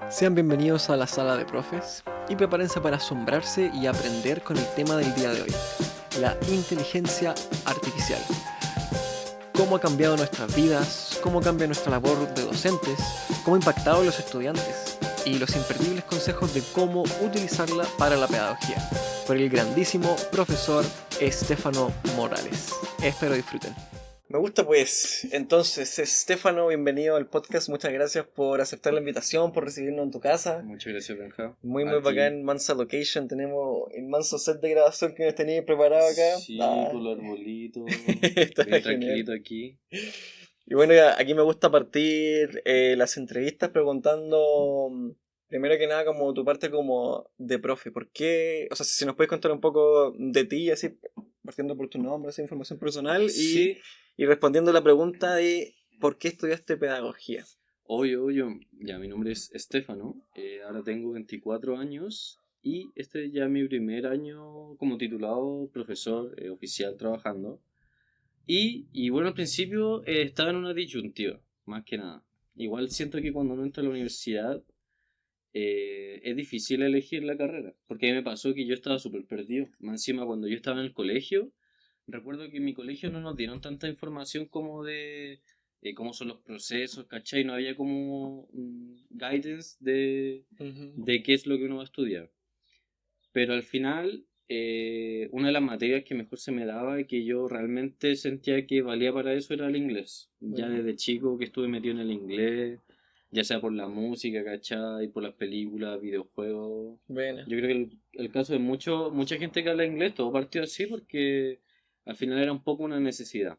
Sean bienvenidos a la sala de profes y prepárense para asombrarse y aprender con el tema del día de hoy, la inteligencia artificial. Cómo ha cambiado nuestras vidas, cómo cambia nuestra labor de docentes, cómo ha impactado a los estudiantes y los imperdibles consejos de cómo utilizarla para la pedagogía, por el grandísimo profesor Estefano Morales. Espero disfruten. Me gusta pues. Entonces, Estefano, bienvenido al podcast. Muchas gracias por aceptar la invitación, por recibirnos en tu casa. Muchas gracias, Benja. Muy A ti. bacán, mansa location. Tenemos el manso set de grabación que nos tenéis preparado acá. Sí, Ah. por los arbolitos. Está Bien genial. tranquilito aquí. Y bueno, ya, aquí me gusta partir las entrevistas preguntando, primero que nada, como tu parte como de profe. ¿Por qué? O sea, si nos puedes contar un poco de ti, así, partiendo por tu nombre, esa información personal, Sí, y respondiendo la pregunta de ¿por qué estudiaste pedagogía? obvio. Ya, mi nombre es Estefano. Ahora tengo 24 años y este es ya mi primer año como titulado profesor oficial trabajando. Y bueno, al principio estaba en una disyuntiva, más que nada. Igual siento que cuando uno entra a la universidad es difícil elegir la carrera, porque a mí me pasó que yo estaba súper perdido. Más encima, cuando yo estaba en el colegio, recuerdo que en mi colegio no nos dieron tanta información como de cómo son los procesos, ¿cachai? No había como guidance de qué es lo que uno va a estudiar. Pero al final, una de las materias que mejor se me daba y que yo realmente sentía que valía para eso era el inglés. Ya desde chico que estuve metido en el inglés, ya sea por la música, ¿cachai? Por las películas, videojuegos. Bueno. Yo creo que el caso de mucha gente que habla inglés, todo partió así porque al final era un poco una necesidad.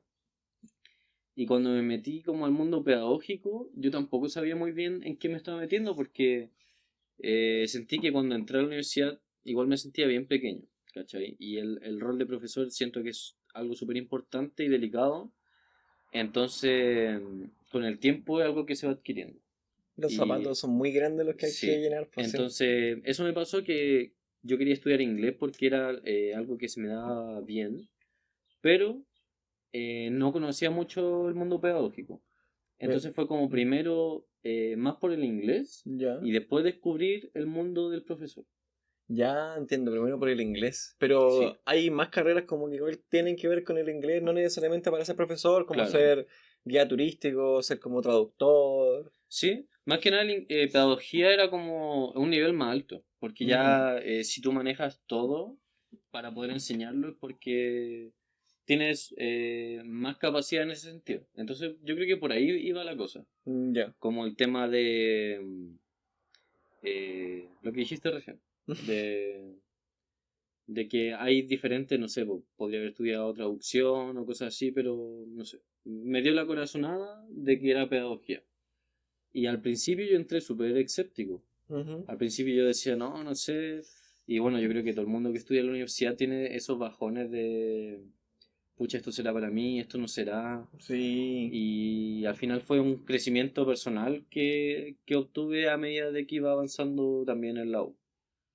Y cuando me metí como al mundo pedagógico, yo tampoco sabía muy bien en qué me estaba metiendo porque sentí que cuando entré a la universidad igual me sentía bien pequeño, ¿cachai? Y el rol de profesor siento que es algo súper importante y delicado, entonces con el tiempo es algo que se va adquiriendo. Los Y zapatos son muy grandes los que hay que sí, llenar, por sí. entonces eso me pasó que yo quería estudiar inglés porque era algo que se me daba bien, pero no conocía mucho el mundo pedagógico. Entonces fue como primero más por el inglés Ya. y después descubrir el mundo del profesor. Ya entiendo, primero por el inglés. Sí, Pero hay más carreras como que igual tienen que ver con el inglés, no necesariamente para ser profesor, como claro. ser guía turístico, ser como traductor. Sí, más que nada pedagogía era como un nivel más alto, porque Ujú. ya si tú manejas todo para poder enseñarlo es porque tienes más capacidad en ese sentido. Entonces yo creo que por ahí iba la cosa, Ya. como el tema de lo que dijiste recién, de, de que hay diferentes, no sé, podría haber estudiado traducción o cosas así, pero no sé, me dio la corazonada de que era pedagogía. Y al principio yo entré súper escéptico. Ujú. Al principio yo decía, no, no sé. Y bueno, yo creo que todo el mundo que estudia en la universidad tiene esos bajones de, pucha, esto será para mí, esto no será. Sí. Y al final fue un crecimiento personal que obtuve a medida de que iba avanzando también en la U,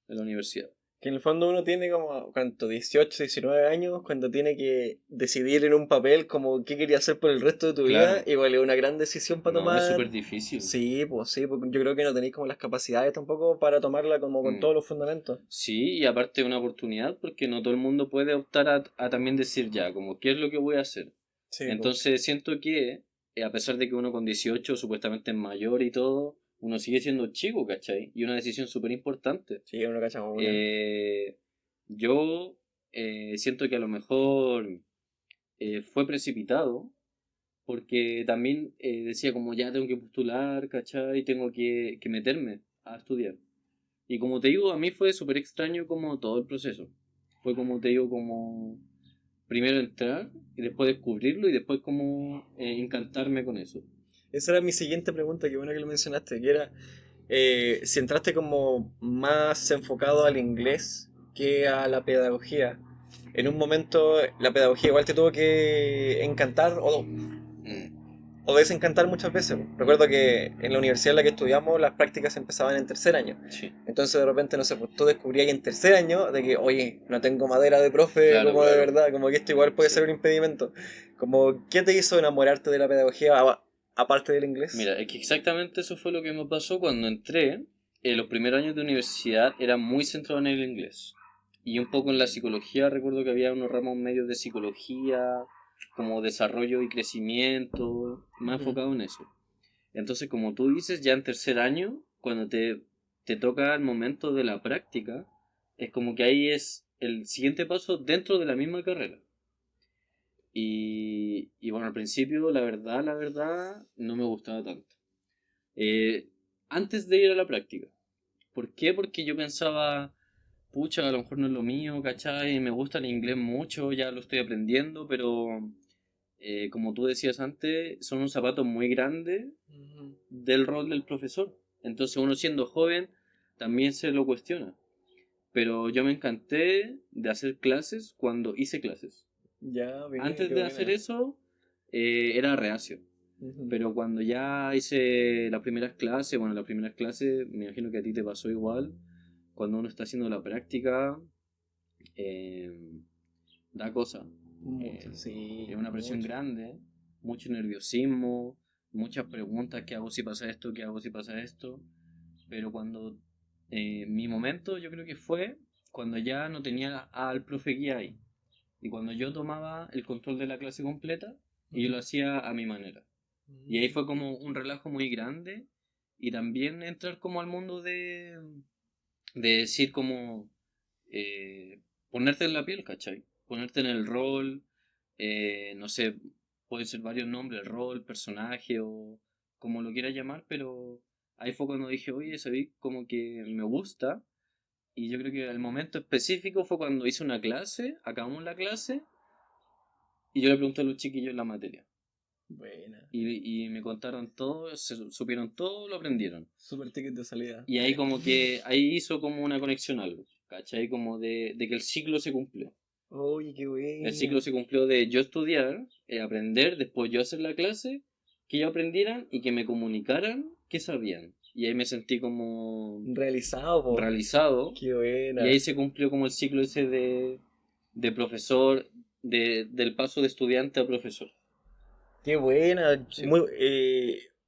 en la universidad. Que en el fondo uno tiene como, ¿cuánto? 18, 19 años, cuando tiene que decidir en un papel como qué quería hacer por el resto de tu vida, Claro, igual es una gran decisión para no, es súper tomar. difícil. Sí, porque yo creo que no tenéis como las capacidades tampoco para tomarla como con Mm. todos los fundamentos. Sí, y aparte una oportunidad porque no todo el mundo puede optar a también decir ya, como, ¿qué es lo que voy a hacer? Sí, pues. Entonces siento que, a pesar de que uno con 18 supuestamente es mayor y todo, uno sigue siendo chico, ¿cachai? Y una decisión súper importante. Sí, uno cacha como una. Eh, yo siento que a lo mejor fue precipitado porque también decía como ya tengo que postular, ¿cachai? Tengo que meterme a estudiar. Y como te digo, a mí fue súper extraño como todo el proceso. Fue como te digo, como primero entrar y después descubrirlo y después como encantarme con eso. Esa era mi siguiente pregunta, qué bueno que lo mencionaste, que era si entraste como más enfocado al inglés que a la pedagogía. En un momento la pedagogía igual te tuvo que encantar Mm, o desencantar muchas veces. Recuerdo que en la universidad en la que estudiamos las prácticas empezaban en tercer año. sí, Entonces de repente, no sé, pues tú descubrías en tercer año de que, oye, no tengo madera de profe claro, como de claro. verdad, como que esto igual puede ser Sí. un impedimento. Como, ¿qué te hizo enamorarte de la pedagogía aparte del inglés? Mira, es que exactamente eso fue lo que me pasó cuando entré. los primeros años de universidad eran muy centrados en el inglés. Y un poco en la psicología, recuerdo que había unos ramos medios de psicología, como desarrollo y crecimiento, más enfocado en eso. Entonces, como tú dices, ya en tercer año, cuando te toca el momento de la práctica, es como que ahí es el siguiente paso dentro de la misma carrera. Y bueno, al principio, la verdad, no me gustaba tanto. Eh, Antes de ir a la práctica. ¿Por qué? Porque yo pensaba, pucha, a lo mejor no es lo mío, ¿cachai? Me gusta el inglés mucho, ya lo estoy aprendiendo, pero como tú decías antes, son un zapato muy grande del rol del profesor. Entonces uno siendo joven también se lo cuestiona. Pero yo me encanté de hacer clases cuando hice clases. Ya, bien, Antes qué de hacer buena. eso, era reacio. Ujú. Pero cuando ya hice las primeras clases, bueno, las primeras clases, me imagino que a ti te pasó igual, cuando uno está haciendo la práctica, eh, da cosa. Mucho, sí, Es una presión mucho. grande, mucho nerviosismo, muchas preguntas, ¿qué hago si pasa esto? ¿Qué hago si pasa esto? Pero cuando mi momento yo creo que fue cuando ya no tenía al profe guía ahí. Y cuando yo tomaba el control de la clase completa y yo lo hacía a mi manera. Y ahí fue como un relajo muy grande y también entrar como al mundo de decir como eh, ponerte en la piel, ¿cachai? Ponerte en el rol, no sé, pueden ser varios nombres, el rol, personaje o como lo quieras llamar, pero ahí fue cuando dije, oye, sabí como que me gusta y yo creo que el momento específico fue cuando hice una clase, acabamos la clase y yo le pregunté a los chiquillos la materia. Buena. Y me contaron todo, supieron todo, lo aprendieron. Super ticket de salida. Y ahí como que, ahí hizo como una conexión algo, ¿cachai? Como de que el ciclo se cumplió. Oye, qué El ciclo buena. se cumplió de yo estudiar, aprender, después yo hacer la clase, que ellos aprendieran y que me comunicaran que sabían. Y ahí me sentí como Realizado, po. realizado. Qué Y ahí buena. se cumplió como el ciclo ese de profesor, del paso de estudiante a profesor. Qué buena. Sí, Muy,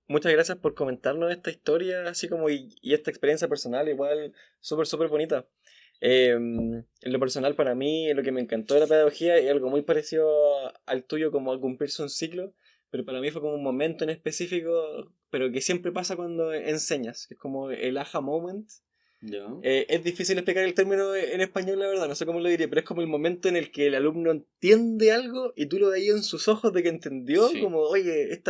muchas gracias por comentarnos esta historia, así como y esta experiencia personal, igual súper, súper bonita. En lo personal, para mí, lo que me encantó de la pedagogía es algo muy parecido al tuyo, como al cumplirse un ciclo, pero para mí fue como un momento en específico, pero que siempre pasa cuando enseñas, que es como el aha moment. ya. Es difícil explicar el término en español, la verdad, no sé cómo lo diría, pero es como el momento en el que el alumno entiende algo y tú lo veías en sus ojos de que entendió, Sí, como, oye,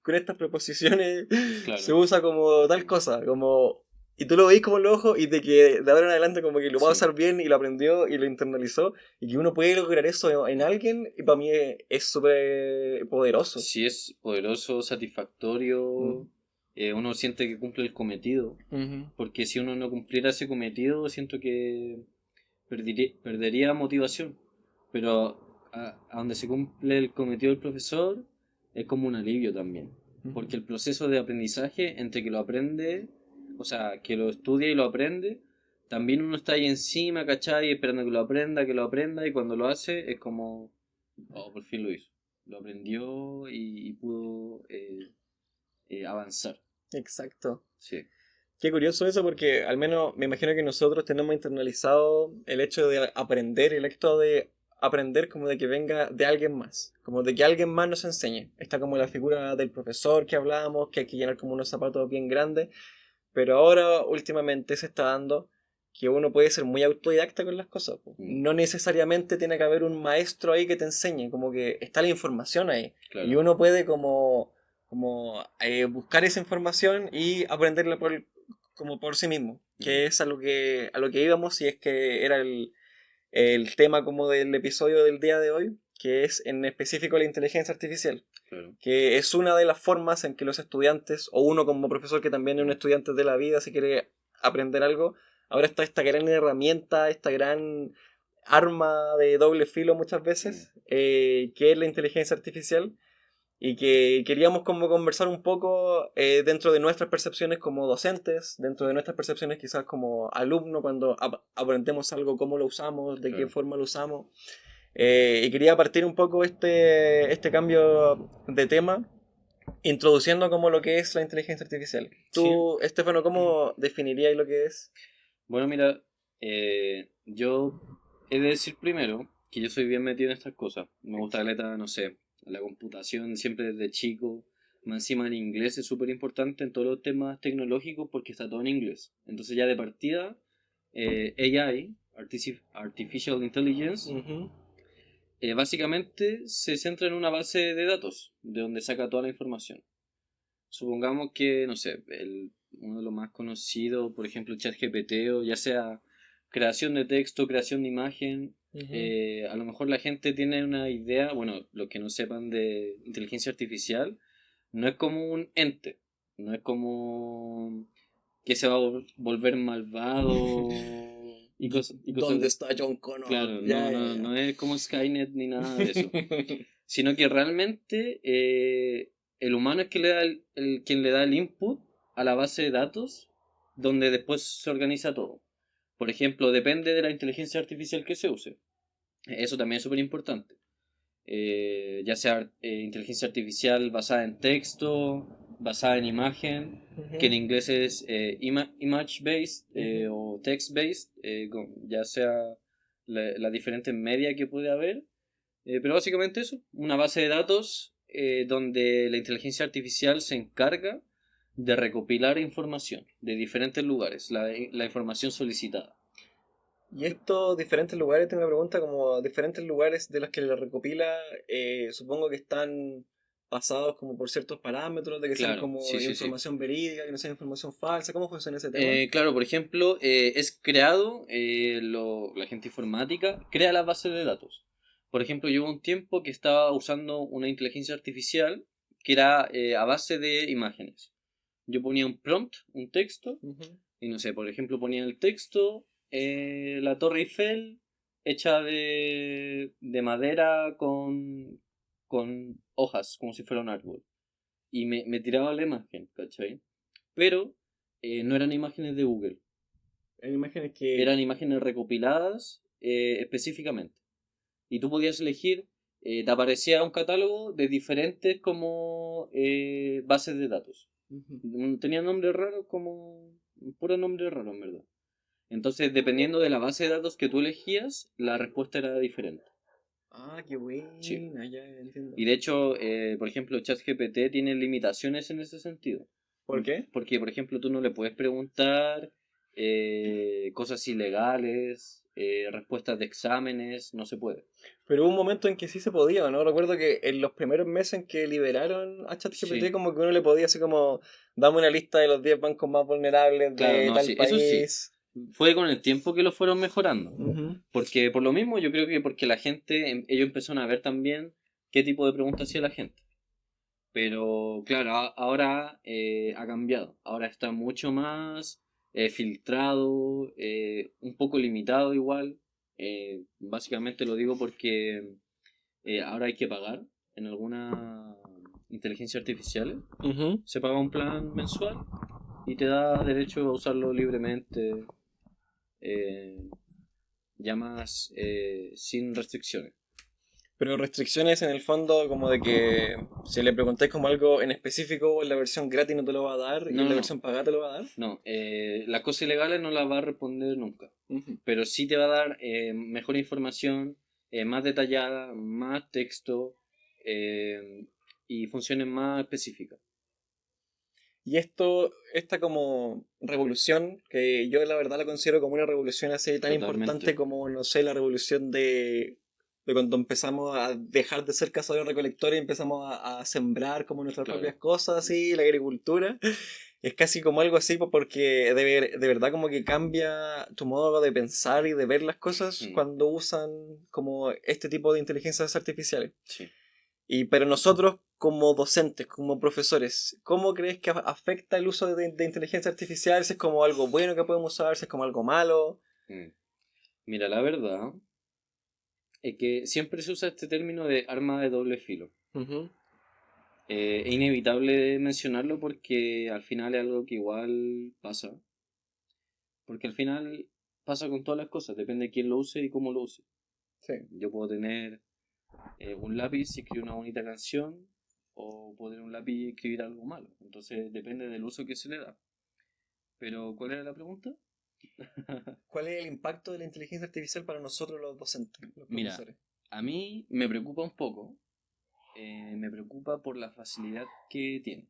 con estas preposiciones se claro, usa como tal cosa, como... Y tú lo veis como en los ojos y de que de ahora en adelante como que lo va a sí. usar bien y lo aprendió y lo internalizó y que uno puede lograr eso en alguien y para mí es súper poderoso. Sí es poderoso, satisfactorio, Mm. uno siente que cumple el cometido, Ujú. porque si uno no cumpliera ese cometido, siento que perdería motivación. Pero a donde se cumple el cometido del profesor, es como un alivio también, Ujú. porque el proceso de aprendizaje, entre que lo aprende, o sea, que lo estudia y lo aprende, también uno está ahí encima, ¿cachai? Esperando que lo aprenda, y cuando lo hace, es como, oh, por fin lo hizo. Lo aprendió y pudo avanzar. Exacto. Sí, Qué curioso eso porque al menos me imagino que nosotros tenemos internalizado el hecho de aprender, el acto de aprender como de que venga de alguien más, como de que alguien más nos enseñe. Está como la figura del profesor que hablábamos, que hay que llenar como unos zapatos bien grandes, pero ahora últimamente se está dando que uno puede ser muy autodidacta con las cosas, po. mm, No necesariamente tiene que haber un maestro ahí que te enseñe, como que está la información ahí y claro. uno puede como buscar esa información y aprenderla como por sí mismo, Mm, que es a lo que íbamos y es que era el tema como del episodio del día de hoy, que es en específico la inteligencia artificial, claro. que es una de las formas en que los estudiantes, o uno como profesor que también es un Mm, estudiante de la vida, si quiere aprender algo, ahora está esta gran herramienta, esta gran arma de doble filo muchas mm, veces, que es la inteligencia artificial, y que queríamos como conversar un poco dentro de nuestras percepciones como docentes, dentro de nuestras percepciones quizás como alumno, cuando aprendemos algo, cómo lo usamos, de qué claro. forma lo usamos. Y quería partir un poco este cambio de tema introduciendo como lo que es la inteligencia artificial. Tú, Estefano, ¿cómo definirías lo que es? Bueno, mira, yo he de decir primero que yo soy bien metido en estas cosas. Me gusta no sé, la computación siempre desde chico. Más encima en inglés es súper importante en todos los temas tecnológicos porque está todo en inglés. Entonces ya de partida, AI, Artificial Intelligence, básicamente se centra en una base de datos de donde saca toda la información. Supongamos que, no sé, uno de los más conocidos, por ejemplo, ChatGPT, o ya sea creación de texto, creación de imagen, a lo mejor la gente tiene una idea, bueno, los que no sepan de inteligencia artificial, no es como un ente, no es como que se va a volver malvado y cosas ¿Dónde de... está John Connor? Claro, Ya, no, ya, no, ya. no es como Skynet ni nada de eso. Sino que realmente el humano es que quien le da el input a la base de datos donde después se organiza todo. Por ejemplo, depende de la inteligencia artificial que se use. Eso también es súper importante. Ya sea inteligencia artificial basada en texto, basada en imagen, que en inglés es image based o text based, ya sea las diferentes medias que puede haber. Pero básicamente eso, una base de datos donde la inteligencia artificial se encarga de recopilar información de diferentes lugares, la información solicitada. Y estos diferentes lugares, tengo una pregunta, como diferentes lugares de los que la recopila, supongo que están pasados como por ciertos parámetros, de que sean Claro, como sí, sí, sí. información verídica, que no sea información falsa. ¿Cómo funciona ese tema? Claro, por ejemplo, es creado, la gente informática crea las bases de datos. Por ejemplo, yo hubo un tiempo que estaba usando una inteligencia artificial que era a base de imágenes. Yo ponía un prompt, un texto, Ujú. y no sé, por ejemplo, ponía el texto, la Torre Eiffel hecha de madera con hojas, como si fuera un árbol. Y me tiraba la imagen, ¿cachai? Pero no eran imágenes de Google, Hay imágenes que... eran imágenes recopiladas específicamente. Y tú podías elegir, te aparecía un catálogo de diferentes como bases de datos. Ujú. Tenían nombres raros como puro nombre raro en verdad. Entonces, dependiendo de la base de datos que tú elegías, la respuesta era diferente. Ah, qué Sí. buena, ya entiendo. Y de hecho, por ejemplo, ChatGPT tiene limitaciones en ese sentido. ¿Por qué? Porque, por ejemplo, tú no le puedes preguntar cosas ilegales, respuestas de exámenes, no se puede. Pero hubo un momento en que sí se podía, ¿no? Recuerdo que en los primeros meses en que liberaron a ChatGPT, Sí, como que uno le podía así como, dame una lista de los 10 bancos más vulnerables claro, de no, tal sí, eso sí. país. Fue con el tiempo que lo fueron mejorando. Ujú. Porque por lo mismo, yo creo que porque la gente, ellos empezaron a ver también qué tipo de preguntas hacía la gente. Pero claro, ahora ha cambiado. Ahora está mucho más filtrado, un poco limitado igual. Básicamente lo digo porque ahora hay que pagar en alguna inteligencia artificial. Ujú. Se paga un plan mensual y te da derecho a usarlo libremente, eh, ya más sin restricciones. Pero restricciones en el fondo como de que si le preguntáis como algo en específico en la versión gratis no te lo va a dar y No, en no, la no. versión pagada te lo va a dar. No, las cosas ilegales no las va a responder nunca. Ujú. Pero sí te va a dar mejor información, más detallada, más texto eh, y funciones más específicas. Y esto, esta como revolución, que yo la verdad la considero como una revolución así tan importante Totalmente. como, no sé, la revolución de cuando empezamos a dejar de ser cazadores recolectores y empezamos a sembrar como nuestras propias Claro. cosas, así, la agricultura. Es casi como algo así, porque de verdad como que cambia tu modo de pensar y de ver las cosas Mm, cuando usan como este tipo de inteligencias artificiales. sí. Y pero nosotros como docentes, como profesores, ¿cómo crees que afecta el uso de inteligencia artificial? Si es como algo bueno que podemos usar, si es como algo malo. Mm. Mira, la verdad es que siempre se usa este término de arma de doble filo. Ujú. Es inevitable mencionarlo porque al final es algo que igual pasa. Porque al final pasa con todas las cosas, depende de quién lo use y cómo lo use. Sí. Yo puedo tener un lápiz y escribir una bonita canción, o poner un lápiz y escribir algo malo. Entonces depende del uso que se le da. Pero, ¿cuál era la pregunta? ¿Cuál es el impacto de la inteligencia artificial para nosotros los docentes, los Mira, profesores? a mí me preocupa un poco, me preocupa por la facilidad que tiene.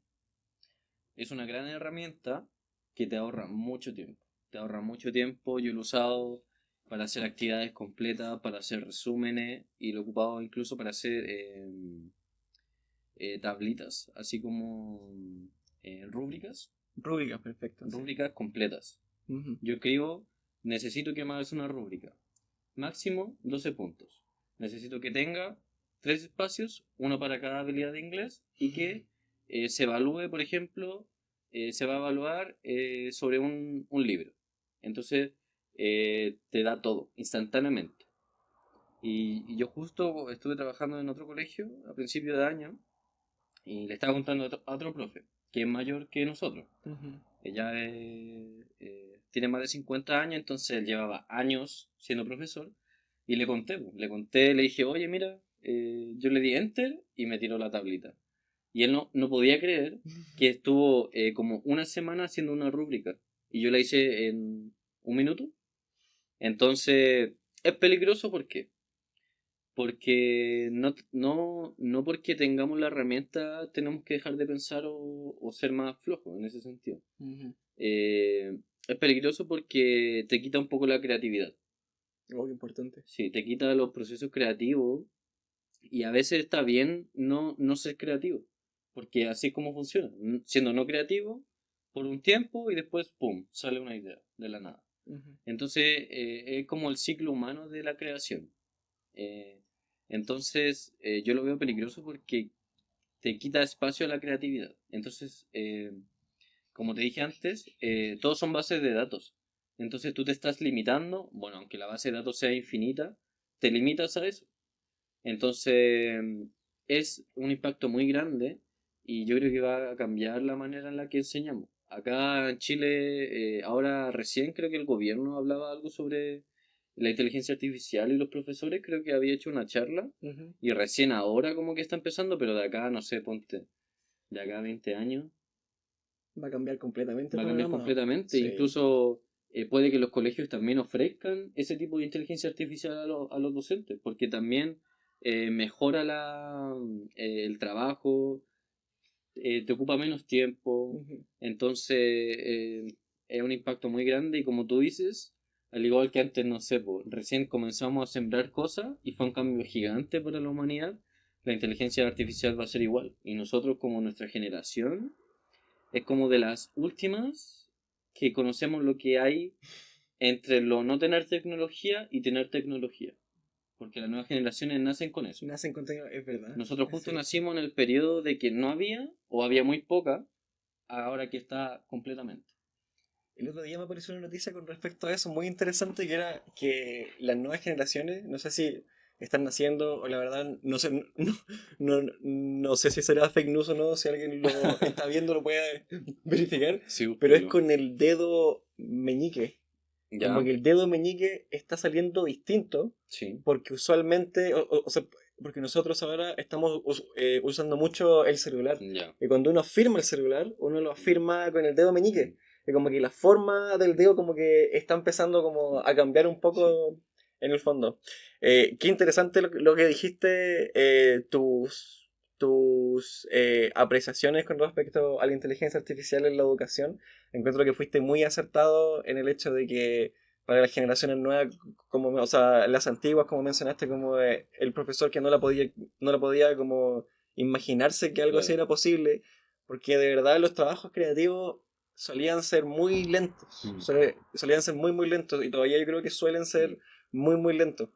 Es una gran herramienta que te ahorra mucho tiempo. Te ahorra mucho tiempo, yo lo he usado para hacer actividades completas, para hacer resúmenes y lo he ocupado incluso para hacer tablitas, así como rúbricas, Rúbrica, perfecto, sí. rúbricas completas. Ujú. Yo escribo, necesito que me hagas una rúbrica, máximo 12 puntos. Necesito que tenga 3 espacios, uno para cada habilidad de inglés, y que se evalúe, por ejemplo, se va a evaluar sobre un libro. Entonces, te da todo, instantáneamente. Y yo justo estuve trabajando en otro colegio a principio de año y le estaba contando a otro profe, que es mayor que nosotros. Ujú. Ella tiene más de 50 años, entonces él llevaba años siendo profesor. Y le conté, pues, le dije, oye, mira, yo le di enter y me tiró la tablita. Y él no podía creer que estuvo como una semana haciendo una rúbrica. Y yo la hice en un minuto. Entonces, es peligroso, ¿por qué? Porque no porque tengamos la herramienta tenemos que dejar de pensar o ser más flojos en ese sentido. Ujú. Es peligroso porque te quita un poco la creatividad. Oh, qué importante. Sí, te quita los procesos creativos y a veces está bien no ser creativo, porque así es como funciona. Siendo no creativo por un tiempo y después, ¡pum!, sale una idea de la nada. Ujú. Entonces, es como el ciclo humano de la creación. Eh, entonces, yo lo veo peligroso porque te quita espacio a la creatividad. Entonces, como te dije antes, todos son bases de datos. Entonces tú te estás limitando, bueno, aunque la base de datos sea infinita, te limitas a eso. Entonces, es un impacto muy grande y yo creo que va a cambiar la manera en la que enseñamos. Acá en Chile, ahora recién creo que el gobierno hablaba algo sobre la inteligencia artificial y los profesores creo que había hecho una charla Ujú. y recién ahora como que está empezando, pero de acá, no sé, ponte, de acá a 20 años Va a cambiar completamente el va a cambiar panorama. completamente. Sí. Incluso puede que los colegios también ofrezcan ese tipo de inteligencia artificial a los docentes, porque también mejora el trabajo, te ocupa menos tiempo, Ujú. entonces es un impacto muy grande y como tú dices, al igual que antes, no sé, po, recién comenzamos a sembrar cosas y fue un cambio gigante para la humanidad, la inteligencia artificial va a ser igual. Y nosotros como nuestra generación es como de las últimas que conocemos lo que hay entre lo no tener tecnología y tener tecnología. Porque las nuevas generaciones nacen con eso. Nacen contenido, es verdad. Nosotros Es justo cierto. nacimos en el periodo de que no había o había muy poca, ahora que está completamente. El otro día me apareció una noticia con respecto a eso muy interesante que era que las nuevas generaciones, no sé si están naciendo o la verdad no sé, no sé si será fake news o no, si alguien lo está viendo lo puede verificar, Sí, pero es búsquenlo. con el dedo meñique. Como Ya, que el dedo meñique está saliendo distinto sí, porque usualmente, o sea, porque nosotros ahora estamos usando mucho el celular. ya. Y cuando uno firma el celular, uno lo Mm, firma con el dedo mm, meñique. Y como que la forma del dedo como que está empezando como a cambiar un sí. poco en el fondo. Qué interesante lo que dijiste, tus apreciaciones con respecto a la inteligencia artificial en la educación. Encuentro que fuiste muy acertado en el hecho de que para las generaciones nuevas, como, o sea, las antiguas, como mencionaste, como el profesor que no la podía como imaginarse que algo así Claro. era posible, porque de verdad los trabajos creativos solían ser muy lentos, Mm, solían ser muy, muy lentos, y todavía yo creo que suelen mm, ser muy, muy lentos.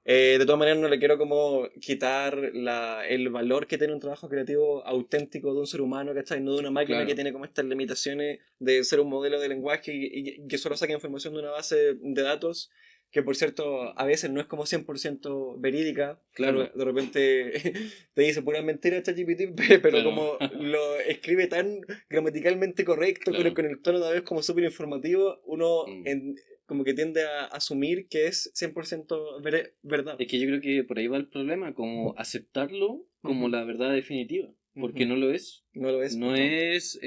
De todas maneras, no le quiero como quitar el valor que tiene un trabajo creativo auténtico de un ser humano, ¿cachai? No de una máquina que claro, tiene como estas limitaciones de ser un modelo de lenguaje y que solo saca información de una base de datos, que por cierto a veces no es como 100% verídica. claro, De repente te dice pura mentira ChatGPT, pero claro, como lo escribe tan gramaticalmente correcto, claro. con el tono de vez como súper informativo, uno Mm. como que tiende a asumir que es 100% verdad. Es que yo creo que por ahí va el problema, como aceptarlo como Ujú, la verdad definitiva. porque no lo es. No lo es. No es,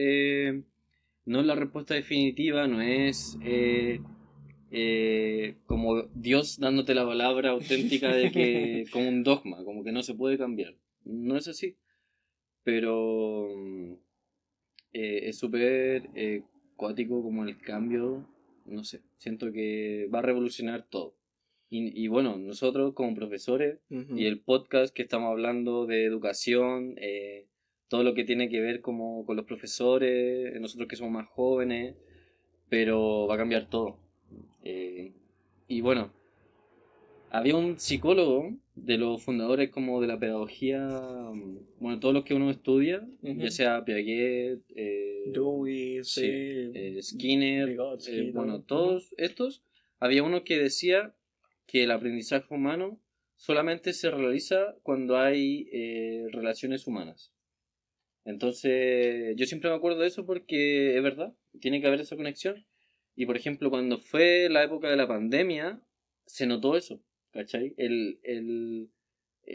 no es la respuesta definitiva, no es como Dios dándote la palabra auténtica de que, como un dogma, como que no se puede cambiar. No es así, pero es súper cuático como el cambio, no sé, siento que va a revolucionar todo. Y bueno, nosotros como profesores y el podcast que estamos hablando de educación, todo lo que tiene que ver como con los profesores, nosotros que somos más jóvenes, pero va a cambiar todo. Y bueno, había un psicólogo de los fundadores como de la pedagogía, bueno, todos los que uno estudia, ya sea Piaget, Dewey, sí, sí, Skinner, Vygotsky, bueno, todo. todos estos, había uno que decía que el aprendizaje humano solamente se realiza cuando hay relaciones humanas. Entonces, yo siempre me acuerdo de eso porque es verdad, tiene que haber esa conexión. Y por ejemplo, cuando fue la época de la pandemia, se notó eso, ¿cachai?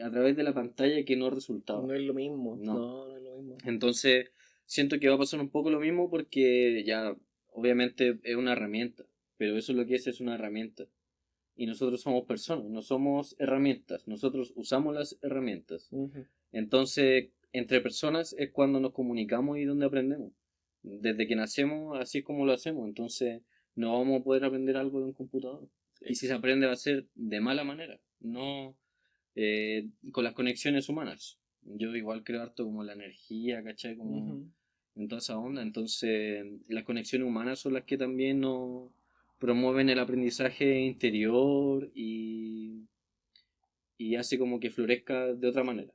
A través de la pantalla que no resultaba. No es lo mismo. No. No es lo mismo. Entonces, siento que va a pasar un poco lo mismo porque ya, obviamente, es una herramienta, pero eso es lo que es una herramienta. Y nosotros somos personas, no somos herramientas, nosotros usamos las herramientas. Entonces, entre personas es cuando nos comunicamos y donde aprendemos. Desde que nacemos, así es como lo hacemos. Entonces, no vamos a poder aprender algo de un computador. Y si se aprende va a ser de mala manera, no con las conexiones humanas. Yo igual creo harto como la energía, ¿cachai? Como en toda esa onda. Entonces, las conexiones humanas son las que también nos promueven el aprendizaje interior y hace como que florezca de otra manera.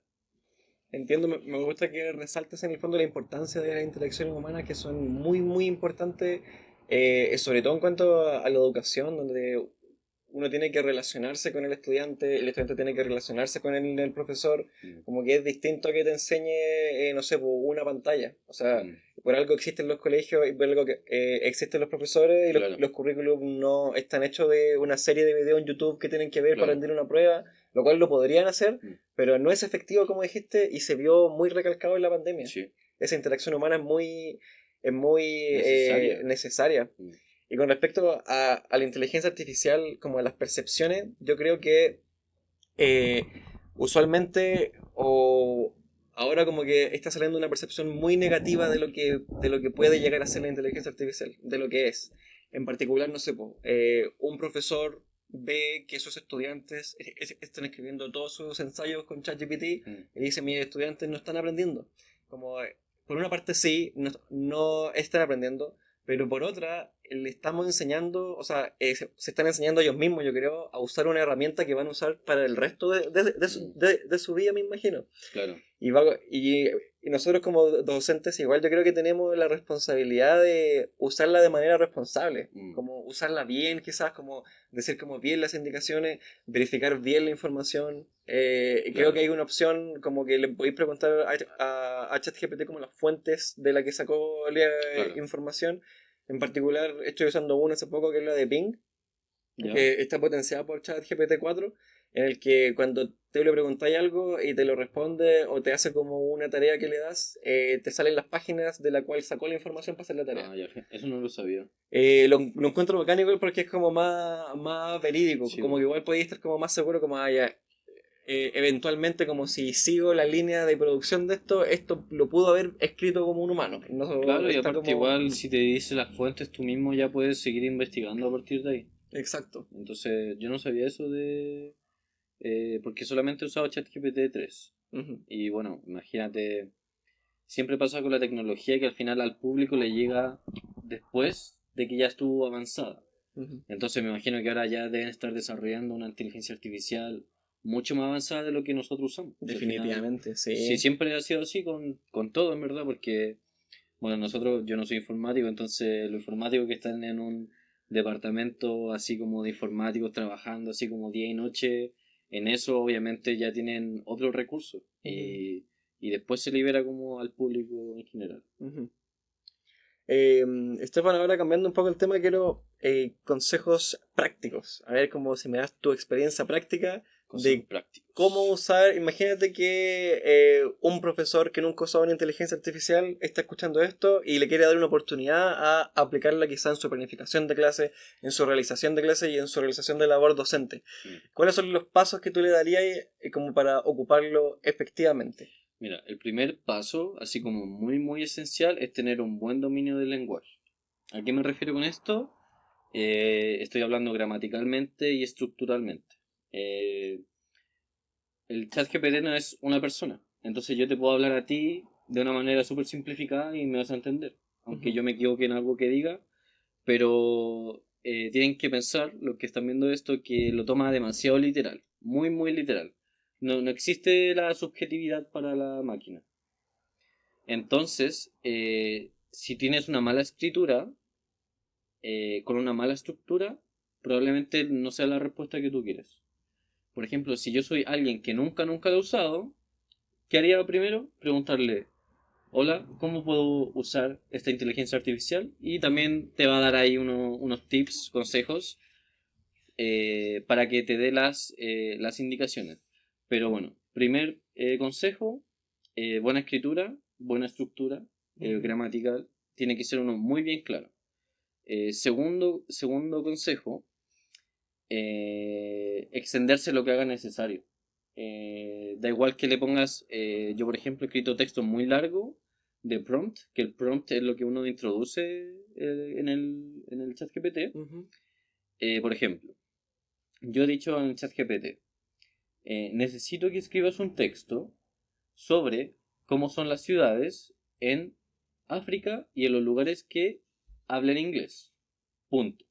Entiendo, me gusta que resaltes en el fondo la importancia de las interacciones humanas que son muy, muy importantes, sobre todo en cuanto a la educación, donde uno tiene que relacionarse con el estudiante tiene que relacionarse con el profesor, como que es distinto a que te enseñe, no sé, por una pantalla. O sea, por algo existen los colegios y por algo que existen los profesores y Claro. los currículums no están hechos de una serie de videos en YouTube que tienen que ver para Claro. rendir una prueba, lo cual lo podrían hacer, pero no es efectivo como dijiste y se vio muy recalcado en la pandemia. Sí. Esa interacción humana es muy Necesaria. necesaria. Y con respecto a la inteligencia artificial, como a las percepciones, yo creo que eh, usualmente o ahora como que está saliendo una percepción muy negativa de lo que puede llegar a ser la inteligencia artificial, de lo que es. En particular, no sé, un profesor ve que sus estudiantes están escribiendo todos sus ensayos con ChatGPT y dice, mis estudiantes no están aprendiendo. Como, por una parte sí, no están aprendiendo, pero por otra, le estamos enseñando, o sea, se están enseñando ellos mismos, yo creo, a usar una herramienta que van a usar para el resto de su vida, me imagino. Claro. Y nosotros como docentes igual yo creo que tenemos la responsabilidad de usarla de manera responsable, como usarla bien quizás, como decir como bien las indicaciones, verificar bien la información. Creo que hay una opción como que le podéis preguntar a ChatGPT como las fuentes de la que sacó la información. En particular estoy usando una hace poco que es la de Bing, que está potenciada por ChatGPT 4, en el que cuando te le preguntáis algo y te lo responde o te hace como una tarea que le das, te salen las páginas de la cual sacó la información para hacer la tarea. Ah, ya, eso no lo sabía. Lo encuentro mecánico porque es como más verídico, Sí, como que igual podéis estar como más seguro, como eventualmente como si sigo la línea de producción de esto lo pudo haber escrito como un humano. No, claro, y está aparte como... igual si te dice las fuentes tú mismo ya puedes seguir investigando a partir de ahí. Exacto. Entonces yo no sabía eso de... porque solamente he usado ChatGPT 3. Y bueno, imagínate, siempre pasa con la tecnología que al final al público le llega después de que ya estuvo avanzada. Entonces me imagino que ahora ya deben estar desarrollando una inteligencia artificial mucho más avanzada de lo que nosotros usamos. Definitivamente, sí. Sí, siempre ha sido así con todo, en verdad, porque, bueno, yo no soy informático, entonces los informáticos que están en un departamento así como de informáticos trabajando así como día y noche, en eso obviamente ya tienen otros recursos y después se libera como al público en general. Estefan, ahora cambiando un poco el tema, quiero consejos prácticos. A ver, como si me das tu experiencia práctica consejos prácticos. ¿Cómo usar? Imagínate que un profesor que nunca ha usado una inteligencia artificial está escuchando esto y le quiere dar una oportunidad a aplicarla quizá en su planificación de clase, en su realización de clase y en su realización de labor docente. ¿Cuáles son los pasos que tú le darías como para ocuparlo efectivamente? Mira, el primer paso, así como muy muy esencial, es tener un buen dominio del lenguaje. ¿A qué me refiero con esto? Estoy hablando gramaticalmente y estructuralmente. El chat GPT no es una persona, entonces yo te puedo hablar a ti de una manera súper simplificada y me vas a entender, aunque yo me equivoque en algo que diga, pero tienen que pensar, los que están viendo esto, que lo toma demasiado literal, muy muy literal. No existe la subjetividad para la máquina. Entonces, si tienes una mala escritura, con una mala estructura, probablemente no sea la respuesta que tú quieres. Por ejemplo, si yo soy alguien que nunca lo he usado, ¿qué haría primero? Preguntarle, hola, ¿cómo puedo usar esta inteligencia artificial? Y también te va a dar ahí unos tips, consejos, para que te dé las indicaciones. Pero bueno, primer consejo, buena escritura, buena estructura, gramatical, tiene que ser uno muy bien claro. Segundo consejo, extenderse lo que haga necesario. Da igual que le pongas, yo por ejemplo he escrito texto muy largo de prompt, que el prompt es lo que uno introduce en el chat GPT. Por ejemplo, yo he dicho en el chat GPT, necesito que escribas un texto sobre cómo son las ciudades en África y en los lugares que hablan inglés. Punto.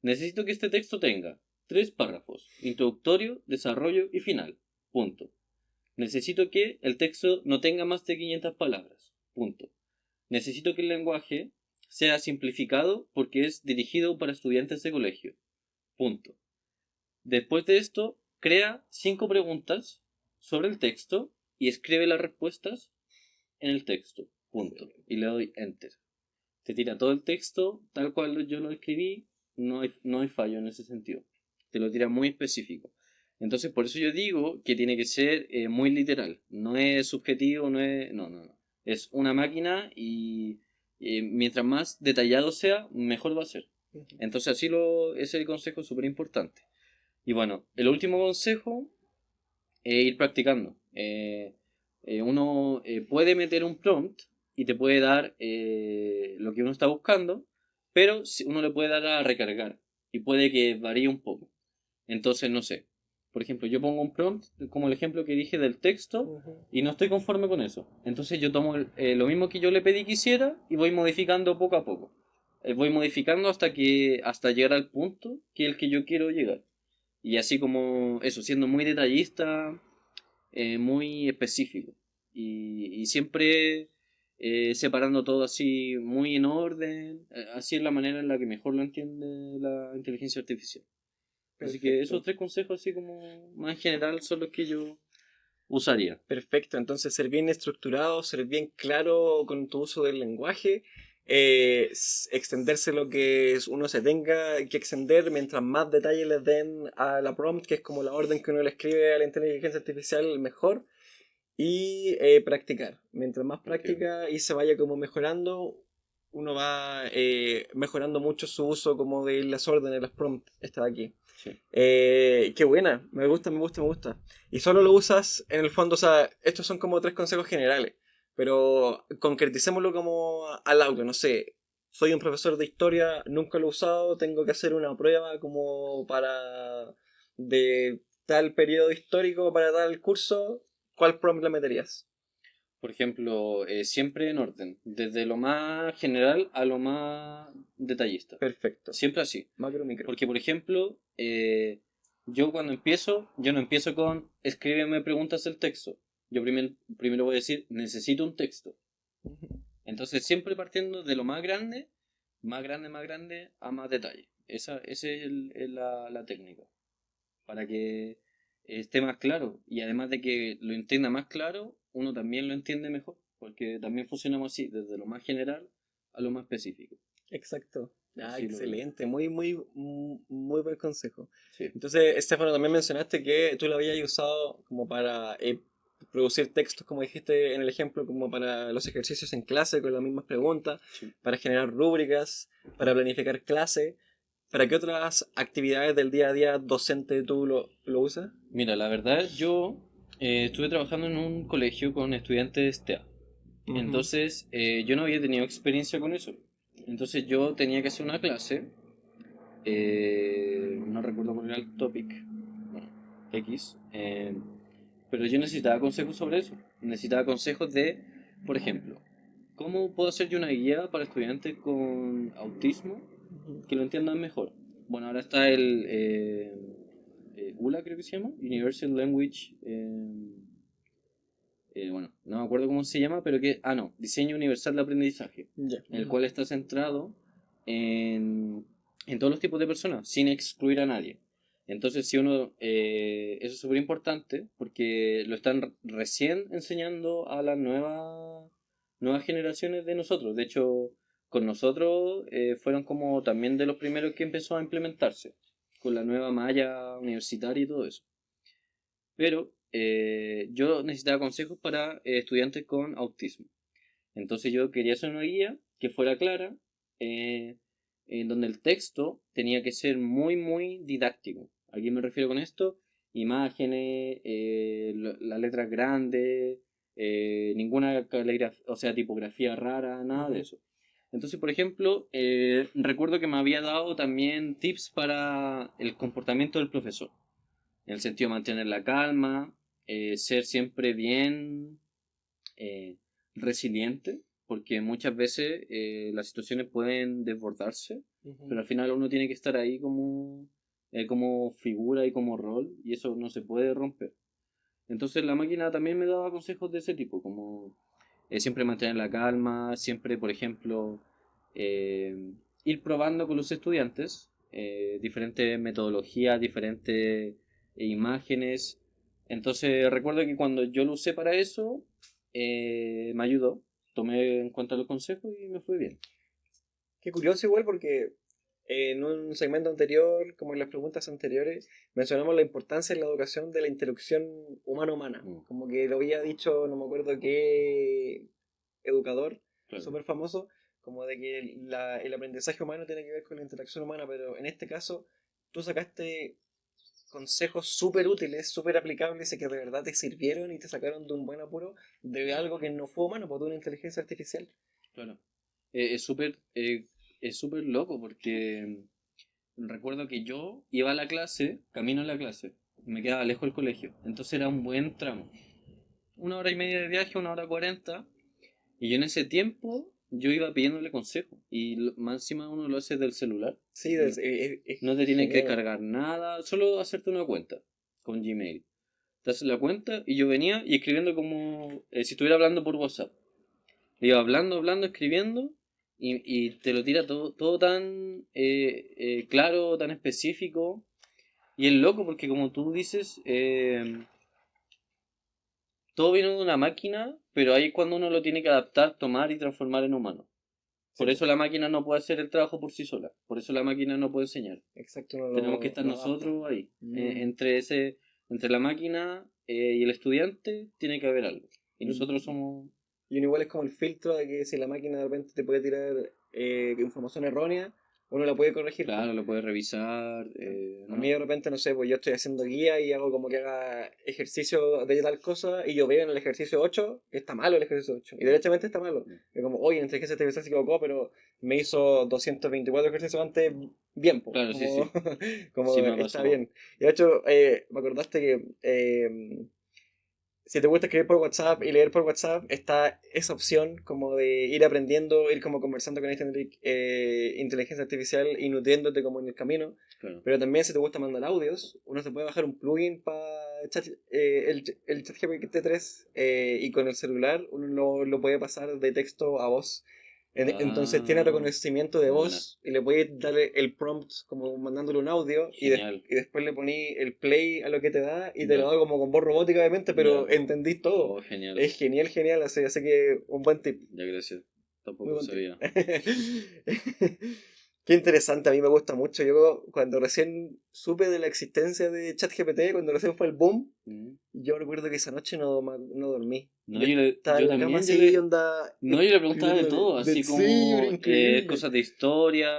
Necesito que este texto tenga 3 párrafos: introductorio, desarrollo y final. Punto. Necesito que el texto no tenga más de 500 palabras. Punto. Necesito que el lenguaje sea simplificado porque es dirigido para estudiantes de colegio. Punto. Después de esto, crea 5 preguntas sobre el texto y escribe las respuestas en el texto. Punto. Y le doy enter. Te tira todo el texto tal cual yo lo escribí, no hay fallo en ese sentido. Te lo tira muy específico. Entonces, por eso yo digo que tiene que ser muy literal. No es subjetivo, no es. No, no, no. Es una máquina y mientras más detallado sea, mejor va a ser. Entonces, ese es el consejo súper importante. Y bueno, el último consejo es ir practicando. Uno puede meter un prompt y te puede dar lo que uno está buscando, pero uno le puede dar a recargar y puede que varíe un poco. Entonces, no sé. Por ejemplo, yo pongo un prompt, como el ejemplo que dije del texto, y no estoy conforme con eso. Entonces yo tomo lo mismo que yo le pedí que hiciera y voy modificando poco a poco. Voy modificando hasta llegar al punto que es el que yo quiero llegar. Y así como eso, siendo muy detallista, muy específico. Y siempre separando todo así muy en orden. Así es la manera en la que mejor lo entiende la inteligencia artificial. Así que Perfecto. esos 3 consejos así como más en general son los que yo usaría. Perfecto, entonces ser bien estructurado, ser bien claro con tu uso del lenguaje, extenderse lo que uno se tenga que extender mientras más detalles les den a la prompt, que es como la orden que uno le escribe a la inteligencia artificial, mejor. Y practicar. Mientras más práctica y se vaya como mejorando, uno va mejorando mucho su uso como de las órdenes, las prompts. Está aquí. Sí. Qué buena, me gusta, me gusta, me gusta. Y solo lo usas en el fondo, o sea, estos son como 3 consejos generales, pero concreticémoslo como al audio, no sé. Soy un profesor de historia, nunca lo he usado, tengo que hacer una prueba como para de tal periodo histórico para tal curso. ¿Cuál prompt le meterías? Por ejemplo, siempre en orden, desde lo más general a lo más detallista. Perfecto. Siempre así. Macro, micro. Porque, por ejemplo, yo cuando yo no empiezo con escríbeme preguntas del texto. Yo primero voy a decir, necesito un texto. Entonces, siempre partiendo de lo más grande, más grande, a más detalle. Esa es la técnica. Para que esté más claro. Y además de que lo entienda más claro, uno también lo entiende mejor. Porque también funcionamos así, desde lo más general a lo más específico. Exacto. Ah, Así lo veo. excelente, muy buen consejo. Sí. Entonces, Estefano, también mencionaste que tú lo habías usado como para producir textos, como dijiste en el ejemplo, como para los ejercicios en clase con las mismas preguntas, Sí. para generar rúbricas, para planificar clase. ¿Para qué otras actividades del día a día docente tú lo usas? Mira, la verdad, yo estuve trabajando en un colegio con estudiantes TEA. Ujú. Entonces, yo no había tenido experiencia con eso. Entonces, yo tenía que hacer una clase. No recuerdo cuál era el topic. Bueno, X. Pero yo necesitaba consejos sobre eso. Necesitaba consejos de, por ejemplo, ¿cómo puedo hacer yo una guía para estudiantes con autismo Ujú. que lo entiendan mejor? Bueno, ahora está el ULA, creo que se llama, Universal Language. Bueno, no me acuerdo cómo se llama, pero que, no, Diseño Universal de Aprendizaje, Ya. el Ujú. cual está centrado en todos los tipos de personas, sin excluir a nadie. Entonces, si uno, eso es súper importante porque lo están recién enseñando a las nuevas generaciones de nosotros. De hecho, con nosotros fueron como también de los primeros que empezó a implementarse, con la nueva malla universitaria y todo eso. Pero yo necesitaba consejos para estudiantes con autismo. Entonces yo quería hacer una guía que fuera clara, eh, en donde el texto tenía que ser muy didáctico. ¿A qué me refiero con esto? Imágenes, las letras grandes, ninguna caligrafía, o sea, tipografía rara, nada de Ujú. eso. Entonces, por ejemplo, recuerdo que me había dado también tips para el comportamiento del profesor, en el sentido de mantener la calma, ser siempre bien eh, resiliente, porque muchas veces las situaciones pueden desbordarse, Ujú. pero al final uno tiene que estar ahí como figura y como rol, y eso no se puede romper. Entonces la máquina también me daba consejos de ese tipo, como siempre mantener la calma, siempre, por ejemplo, eh, ir probando con los estudiantes diferentes metodologías, diferentes imágenes. Entonces recuerdo que cuando yo lo usé para eso, me ayudó, tomé en cuenta los consejos y me fue bien. Qué curioso igual porque en un segmento anterior, como en las preguntas anteriores, mencionamos la importancia en la educación de la interacción humano-humana. Mm, Como que lo había dicho, no me acuerdo qué educador claro. súper famoso, como de que el aprendizaje humano tiene que ver con la interacción humana, pero en este caso tú sacaste consejos súper útiles, súper aplicables y que de verdad te sirvieron y te sacaron de un buen apuro de algo que no fue humano, pues de una inteligencia artificial. Claro. Es súper loco porque recuerdo que yo iba a la clase, camino a la clase, y me quedaba lejos del colegio. Entonces era un buen tramo. 1 hora y media de viaje, 1 hora 40. Y yo en ese tiempo, yo iba pidiéndole consejo. Y más encima uno lo hace del celular. Sí, No, es no te tienen que genial. cargar nada, solo hacerte una cuenta con Gmail. Te haces la cuenta y yo venía y escribiendo como si estuviera hablando por WhatsApp. Iba hablando, escribiendo, y te lo tira todo tan claro, tan específico. Y es loco porque como tú dices, todo viene de una máquina, pero ahí es cuando uno lo tiene que adaptar, tomar y transformar en humano. Sí, Por pues, eso la máquina no puede hacer el trabajo por sí sola. Por eso la máquina no puede enseñar. exacto, no Tenemos que estar lo adapta. nosotros ahí. Mm. Entre la máquina y el estudiante tiene que haber algo. Y Y, nosotros somos... y uno igual es como el filtro de que si la máquina de repente te puede tirar información errónea, uno la puede corregir, pues. Claro, lo puedes revisar. A mí de repente, no sé, pues yo estoy haciendo guía y hago como que haga ejercicio de tal cosa y yo veo en el ejercicio 8 que está malo el ejercicio 8. Y derechamente está malo. Es como, oye, la inteligencia artificial se equivocó, pero me hizo 224 ejercicios antes bien, pues. Claro, sí, Como, sí. Sí como me ha está pasado. bien. Y de hecho, me acordaste que si te gusta escribir por WhatsApp y leer por WhatsApp, está esa opción como de ir aprendiendo, ir como conversando con esta inteligencia artificial y nutriéndote como en el camino. Claro. Pero también si te gusta mandar audios, uno se puede bajar un plugin para el ChatGPT 3 y con el celular uno lo puede pasar de texto a voz. Entonces tiene Ah, reconocimiento de buena. voz y le puedes darle el prompt como mandándole un audio Genial. y después le poní el play a lo que te da y te lo Ya, da como con voz robótica obviamente, ya. pero entendí todo. Oh, genial. Es genial, genial, así que un buen tip. Ya, gracias. Tampoco Muy sabía. Qué interesante, a mí me gusta mucho. Yo cuando recién supe de la existencia de ChatGPT, cuando recién fue el boom, Mm. yo recuerdo que esa noche no dormí. No, Yo estaba yo en la cama también, así, onda, no, yo le preguntaba de escribiéndole. todo, así Sí, era como increíble. cosas de historia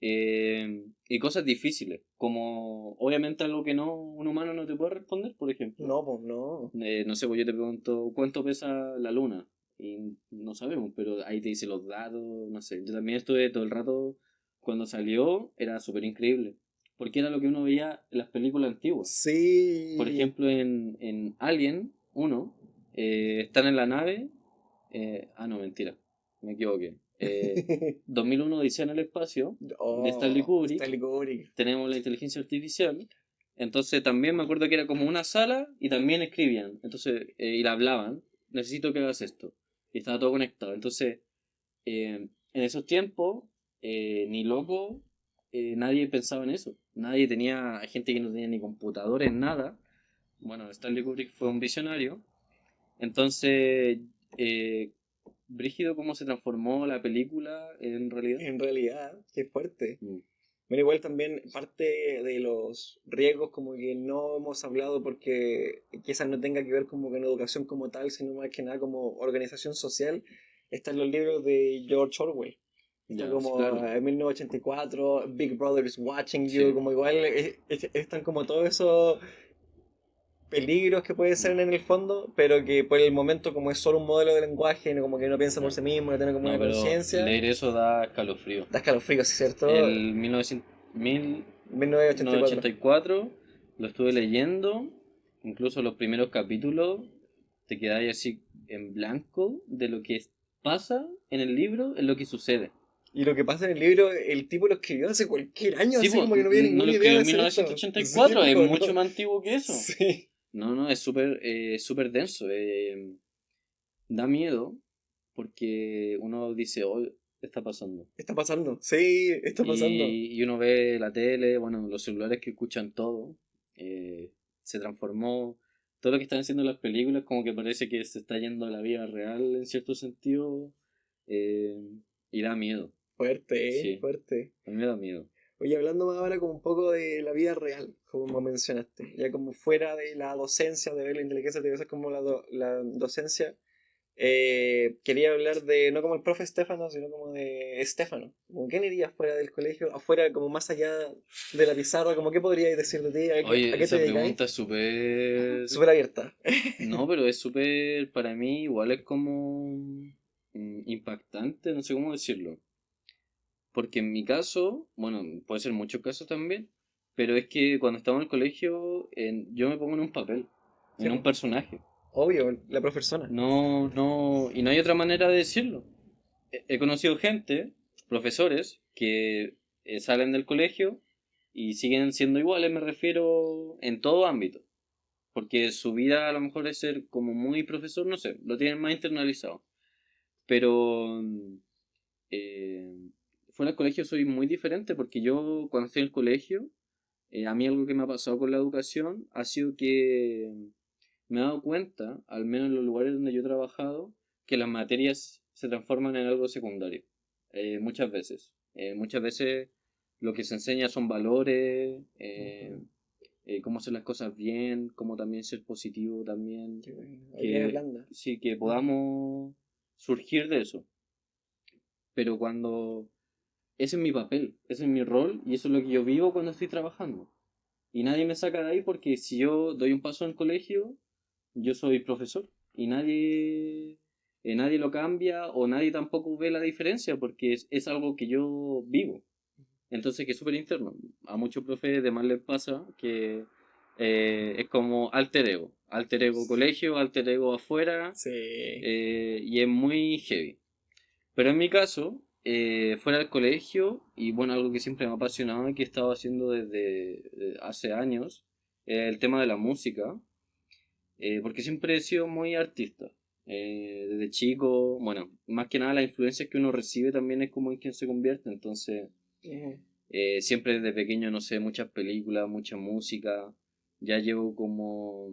y cosas difíciles, como obviamente algo que no un humano no te puede responder, por ejemplo. No, pues no. No sé, pues yo te pregunto cuánto pesa la luna y no sabemos, pero ahí te dice los datos, no sé. Yo también estuve todo el rato, cuando salió, era súper increíble, porque era lo que uno veía en las películas antiguas. Por Sí. ejemplo, en Alien 1, están en la nave. No, mentira, me equivoqué. 2001 Odisea en el espacio, de Stanley Oh, Kubrick, Stanley Kubrick. tenemos la inteligencia artificial. Entonces también me acuerdo que era como una sala y también escribían. Entonces, y la hablaban, necesito que hagas esto. Y estaba todo conectado. Entonces, en esos tiempos, ni loco, nadie pensaba en eso. Nadie tenía, hay gente que no tenía ni computadores, nada. Bueno, Stanley Kubrick fue un visionario. Entonces, eh, brígido cómo se transformó la película en realidad. En realidad, qué fuerte. Mm. Bueno, igual también parte de los riesgos como que no hemos hablado porque quizás no tenga que ver como con educación como tal, sino más que nada como organización social, están los libros de George Orwell. Está Ya, sí, como claro. 1984, Big Brother is Watching You, Sí. como igual están como todos esos peligros que pueden ser en el fondo, pero que por el momento como es solo un modelo de lenguaje, como que no piensa por Ya. sí mismo, no tiene como No, una pero conciencia, leer eso da escalofrío. da escalofríos, ¿cierto? El 1984. 1984 lo estuve leyendo, incluso los primeros capítulos, te quedáis así en blanco de lo que pasa en el libro, en lo que sucede. Y lo que pasa en el libro, el tipo lo escribió hace cualquier año, Sí, así pues, como que no había no lo ninguna idea escribió de en hacer esto. Sí, 1984, es pues, mucho no. más antiguo que eso. Sí. No, no, es súper denso. Da miedo porque uno dice, oh, está pasando. Está pasando. Sí, está pasando. Y uno ve la tele, bueno, los celulares que escuchan todo. Se transformó. Todo lo que están haciendo las películas, como que parece que se está yendo a la vida real en cierto sentido. eh, y da miedo. Fuerte, Sí, fuerte. a mí me da miedo. Oye, hablando más ahora como un poco de la vida real, como mencionaste, ya como fuera de la docencia, de ver la inteligencia artificial como la docencia, quería hablar de, no como el profe Estefano, sino como de Estefano. Como, ¿qué dirías fuera del colegio, afuera, como más allá de la pizarra, como qué podríais decir de ti, a Oye, qué te esa dedicáis? pregunta es súper. Súper abierta. No, pero es súper, para mí, igual es como impactante, no sé cómo decirlo. Porque en mi caso, bueno, puede ser muchos casos también, pero es que cuando estaba en el colegio, yo me pongo en un papel, Sí, en un po. personaje. Obvio, la profesora. No, no, y no hay otra manera de decirlo. He conocido gente, profesores, que salen del colegio y siguen siendo iguales, me refiero, en todo ámbito. Porque su vida a lo mejor es ser como muy profesor, no sé, lo tienen más internalizado. Pero eh, fuera del colegio soy muy diferente porque yo cuando estoy en el colegio, a mí algo que me ha pasado con la educación ha sido que me he dado cuenta, al menos en los lugares donde yo he trabajado, que las materias se transforman en algo secundario. Muchas veces. Muchas veces lo que se enseña son valores, cómo hacer las cosas bien, cómo también ser positivo también, Qué bueno. Habilidades que blandas. sí, que podamos surgir de eso. Pero cuando ese es mi papel, ese es mi rol y eso es lo que yo vivo cuando estoy trabajando. Y nadie me saca de ahí porque si yo doy un paso en el colegio, yo soy profesor y nadie lo cambia o nadie tampoco ve la diferencia porque es algo que yo vivo. Entonces que es súper interno. A muchos profes de más les pasa que es como alter ego colegio, alter ego afuera Sí. y es muy heavy. Pero en mi caso, fuera del colegio, y bueno, algo que siempre me ha apasionado y que he estado haciendo desde hace años, el tema de la música, porque siempre he sido muy artista. Desde chico, bueno, más que nada las influencias que uno recibe también es como en quien se convierte, entonces Ujú. siempre desde pequeño, no sé, muchas películas, mucha música, ya llevo como,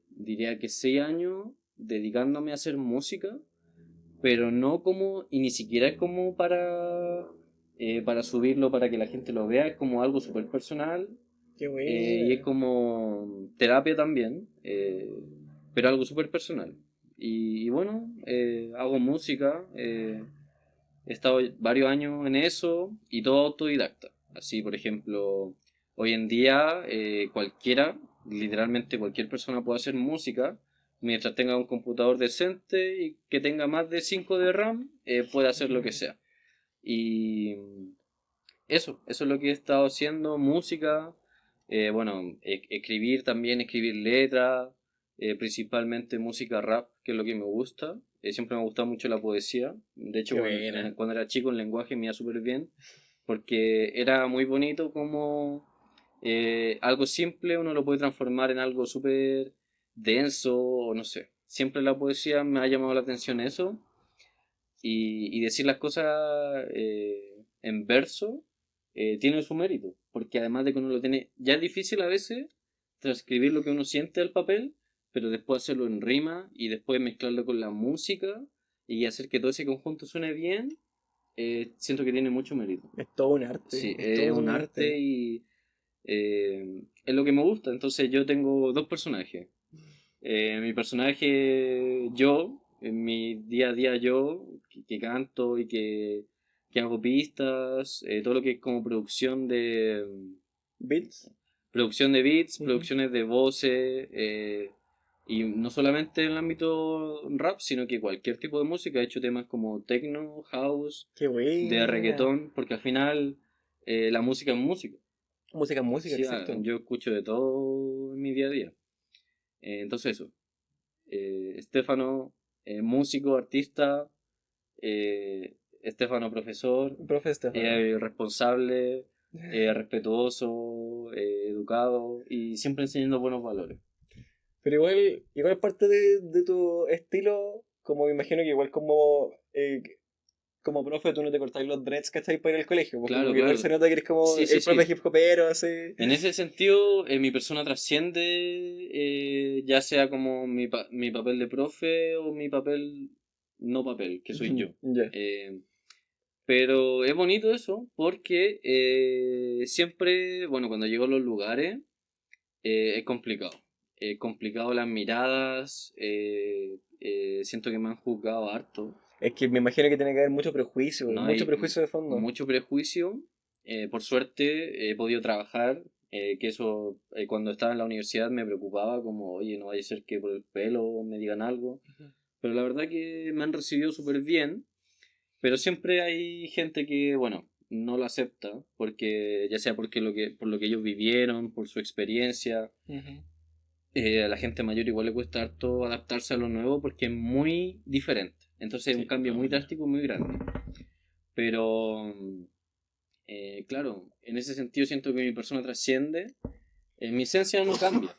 diría que 6 años dedicándome a hacer música pero no como, y ni siquiera es como para subirlo, para que la gente lo vea, es como algo súper personal, Qué y es buena. como terapia también, pero algo súper personal. Y bueno, hago música, he estado varios años en eso y todo autodidacta. Así, por ejemplo, hoy en día cualquiera, literalmente cualquier persona puede hacer música mientras tenga un computador decente y que tenga más de 5 de RAM, puede hacer lo que sea. Y eso es lo que he estado haciendo, música, bueno, escribir también, escribir letras, principalmente música rap, que es lo que me gusta. Siempre me ha gustado mucho la poesía. De hecho, Qué buena. cuando era chico el lenguaje me iba súper bien, porque era muy bonito como algo simple uno lo puede transformar en algo súper denso, o no sé. Siempre la poesía me ha llamado la atención eso, y decir las cosas en verso tiene su mérito, porque además de que uno lo tiene, ya es difícil a veces transcribir lo que uno siente al papel, pero después hacerlo en rima y después mezclarlo con la música y hacer que todo ese conjunto suene bien, siento que tiene mucho mérito. Es todo un arte. Sí, Es todo es un un arte arte. y es lo que me gusta. Entonces yo tengo dos personajes. Mi personaje, yo, en mi día a día yo, que canto y que hago pistas, todo lo que es como Beats. producción de beats, Ujú. producciones de voces, y no solamente en el ámbito rap, sino que cualquier tipo de música. He hecho temas como techno, house, Qué de buena. reggaetón, porque al final la música es música. Música, música, Sí, exacto. yo escucho de todo en mi día a día. Entonces eso. Estefano, músico, artista, Estefano, profesor, Profe Estefano. responsable, respetuoso, educado y siempre enseñando buenos valores. Pero igual parte de tu estilo, como me imagino que igual como profe tú no te cortáis los dreads, ¿cachai? Para ir al colegio, pues como Claro, que igual se claro. nota que eres como Sí, sí, el profe sí. hip hopero, así. En ese sentido, mi persona trasciende, ya sea como mi papel de profe o mi papel no papel, que soy yo. Ya. Eh, Pero es bonito eso, porque siempre, bueno, cuando llego a los lugares, es complicado. Es complicado las miradas, siento que me han juzgado harto, Es que me imagino que tiene que haber no mucho hay prejuicio de fondo. mucho prejuicio. Por suerte he podido trabajar, que eso cuando estaba en la universidad me preocupaba, como, oye, no vaya a ser que por el pelo me digan algo. Pero la verdad que me han recibido súper bien. Pero siempre hay gente que, bueno, no lo acepta, porque ya sea porque por lo que ellos vivieron, por su experiencia. Ujú. A la gente mayor igual le cuesta harto adaptarse a lo nuevo porque es muy diferente. Entonces es un Sí, cambio muy totalmente. drástico, muy grande. Pero, claro, en ese sentido siento que mi persona trasciende. Mi esencia no cambia,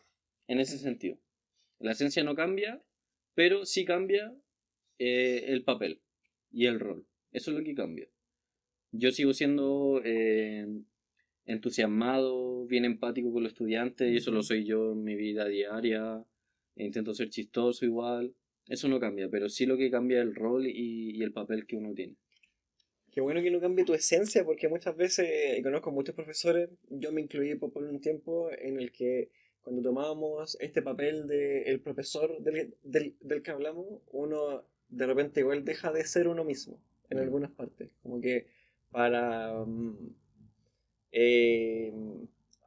en ese sentido. La esencia no cambia, pero sí cambia el papel y el rol. Eso es lo que cambia. Yo sigo siendo entusiasmado, bien empático con los estudiantes, y eso lo Ujú. soy yo en mi vida diaria. Intento ser chistoso igual. Eso no cambia, pero sí lo que cambia es el rol y el papel que uno tiene. Qué bueno que no cambie tu esencia, porque muchas veces, y conozco muchos profesores, yo me incluí por un tiempo en el que cuando tomábamos este papel de el profesor del que hablamos, uno de repente igual deja de ser uno mismo en Mm, algunas partes. Como que para eh,